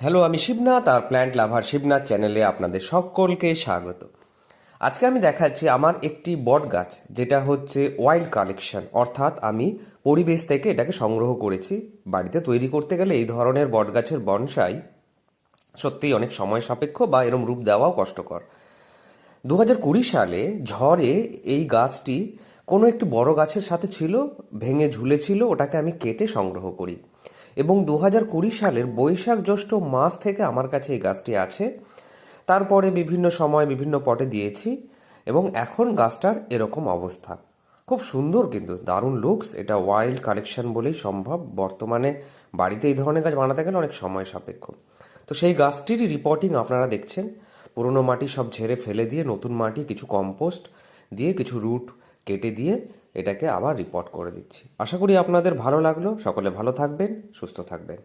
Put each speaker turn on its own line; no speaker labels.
Hello, আমি শিবনাথ আর plant লাভার শিবনাথ চ্যানেলে আপনাদের সকলকে স্বাগত। আজকে আমি দেখাচ্ছি আমার একটি বট গাছ, যেটা হচ্ছে ওয়াইল্ড কালেকশন, অর্থাৎ আমি পরিবেশ থেকে এটাকে সংগ্রহ করেছি। বাড়িতে তৈরি করতে গেলে এই ধরনের বট গাছের বনসাই সত্যিই অনেক সময় সাপেক্ষ বা এরম রূপ দেওয়াও কষ্টকর। 2020 সালে ঝড়ে এই গাছটি কোনো একটি বড় গাছের সাথে ছিল, ভেঙে ঝুলেছিল, ওটাকে আমি কেটে সংগ্রহ করি এবং 2020 সালের বৈশাখ জ্যৈষ্ঠ মাস থেকে আমার কাছে এই গাছটি আছে। তারপরে বিভিন্ন সময় বিভিন্ন পটে দিয়েছি এবং এখন গাছটার এরকম অবস্থা। খুব সুন্দর, কিন্তু দারুণ লুকস। এটা ওয়াইল্ড কালেকশন বলেই সম্ভব। বর্তমানে বাড়িতে এই ধরনের গাছ বানাতে গেলে অনেক সময় সাপেক্ষ। তো সেই গাছটিরই রিপোর্টিং আপনারা দেখছেন। পুরনো মাটি সব ঝেড়ে ফেলে দিয়ে নতুন মাটি, কিছু কম্পোস্ট দিয়ে, কিছু রুট কেটে দিয়ে এটাকে আবার রিপোর্ট করে দিচ্ছি। আশা করি আপনাদের ভালো লাগলো। সকলে ভালো থাকবেন, সুস্থ থাকবেন।